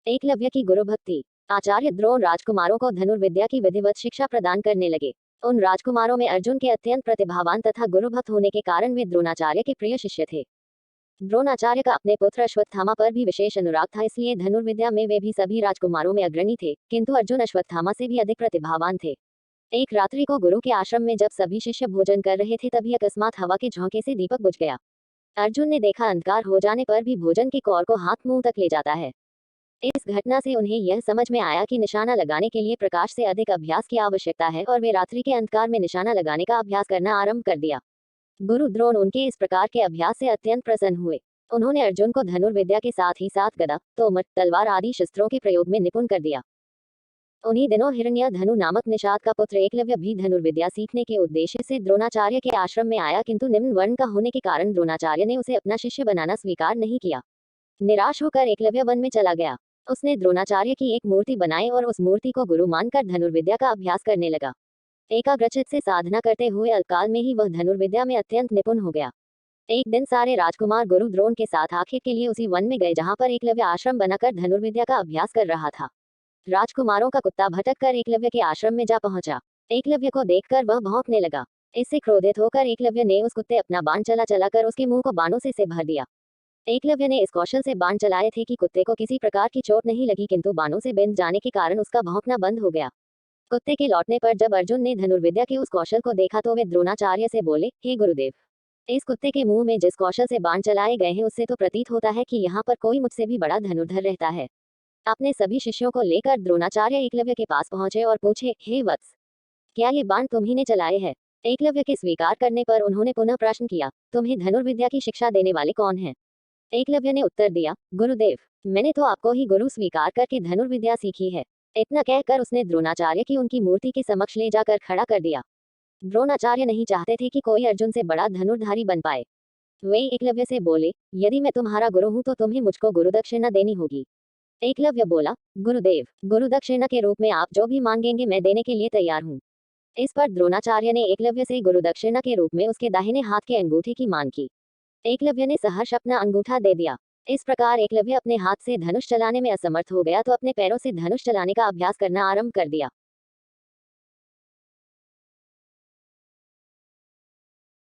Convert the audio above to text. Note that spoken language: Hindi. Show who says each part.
Speaker 1: एकलव्य की गुरु भक्ति। आचार्य द्रोण राजकुमारों को धनुर्विद्या की विधिवत शिक्षा प्रदान करने लगे। उन राजकुमारों में अर्जुन के अत्यंत प्रतिभावान तथा गुरुभक्त होने के कारण वे द्रोणाचार्य के प्रिय शिष्य थे। द्रोणाचार्य का अपने पुत्र अश्वत्थामा पर भी विशेष अनुराग था, इसलिए धनुर्विद्या में वे भी सभी राजकुमारों में अग्रणी थे, किंतु अर्जुन अश्वत्थामा से भी अधिक प्रतिभावान थे। एक रात्रि को गुरु के आश्रम में जब सभी शिष्य भोजन कर रहे थे, तभी अकस्मात हवा के झोंके से दीपक बुझ गया। अर्जुन ने देखा अंधकार हो जाने पर भी भोजन की कौर को हाथ मुंह तक ले जाता है। इस घटना से उन्हें यह समझ में आया कि निशाना लगाने के लिए प्रकाश से अधिक अभ्यास की आवश्यकता है, और वे रात्रि के अंधकार में निशाना लगाने का अभ्यास करना आरंभ कर दिया। गुरु द्रोण उनके इस प्रकार के अभ्यास से अत्यंत प्रसन्न हुए। उन्होंने अर्जुन को धनुर्विद्या के साथ ही साथ गदा, तोमर, तलवार आदि शस्त्रों के प्रयोग में निपुण कर दिया। उन्हीं दिनों हिरण्य धनु नामक निषाद का पुत्र एकलव्य भी धनुर्विद्या सीखने के उद्देश्य से द्रोणाचार्य के आश्रम में आया, किंतु निम्न वर्ण का होने के कारण द्रोणाचार्य ने उसे अपना शिष्य बनाना स्वीकार नहीं किया। निराश होकर एकलव्य वन में चला गया। उसने द्रोणाचार्य की एक मूर्ति बनाई और उस मूर्ति को गुरु मानकर धनुर्विद्या का अभ्यास करने लगा। एकाग्रचित्त से साधना करते हुए अल्पकाल में ही वह धनुर्विद्या में अत्यंत निपुण हो गया। एक दिन सारे राजकुमार गुरु द्रोण के साथ आखिर के लिए उसी वन में गए जहां पर एकलव्य आश्रम बनाकर धनुर्विद्या का अभ्यास कर रहा था। राजकुमारों का कुत्ता भटक कर एकलव्य के आश्रम में जा पहुंचा। एकलव्य को देखकर वह भौंकने लगा। इससे क्रोधित होकर एकलव्य ने उस कुत्ते अपना बाण चलाकर उसके मुंह को बाणों से भर दिया। एकलव्य ने इस कौशल से बाण चलाए थे कि कुत्ते को किसी प्रकार की चोट नहीं लगी, किंतु बाणों से बिंध जाने के कारण उसका भौंकना बंद हो गया। कुत्ते के लौटने पर जब अर्जुन ने धनुर्विद्या के उस कौशल को देखा तो वे द्रोणाचार्य से बोले, हे गुरुदेव, इस कुत्ते के मुंह में जिस कौशल से बाण चलाए गए हैं उससे तो प्रतीत होता है कि यहाँ पर कोई मुझसे भी बड़ा धनुर्धर रहता है। अपने सभी शिष्यों को लेकर द्रोणाचार्य एकलव्य के पास पहुंचे और पूछे, हे वत्स, क्या ये बाण तुम्ही ने चलाए हैं? एकलव्य के स्वीकार करने पर उन्होंने पुनः प्रश्न किया, तुम्हें धनुर्विद्या की शिक्षा देने वाले कौन हैं? एकलव्य ने उत्तर दिया, गुरुदेव, मैंने तो आपको ही गुरु स्वीकार करके धनुर्विद्या सीखी है। इतना कहकर उसने द्रोणाचार्य की उनकी मूर्ति के समक्ष ले जाकर खड़ा कर दिया। द्रोणाचार्य नहीं चाहते थे कि कोई अर्जुन से बड़ा धनुर्धारी बन पाए। वे एकलव्य से बोले, यदि मैं तुम्हारा गुरु हूं तो तुम्हें मुझको गुरुदक्षिणा देनी होगी। एकलव्य बोला, गुरुदेव, गुरुदक्षिणा के रूप में आप जो भी मांगेंगे मैं देने के लिए तैयार हूँ। इस पर द्रोणाचार्य ने एकलव्य से गुरुदक्षिणा के रूप में उसके दाहिने हाथ के अंगूठे की मांग की। एकलव्य ने सहर्ष अपना अंगूठा दे दिया। इस प्रकार एकलव्य अपने हाथ से धनुष चलाने में असमर्थ हो गया तो अपने पैरों से धनुष चलाने का अभ्यास करना आरंभ कर दिया।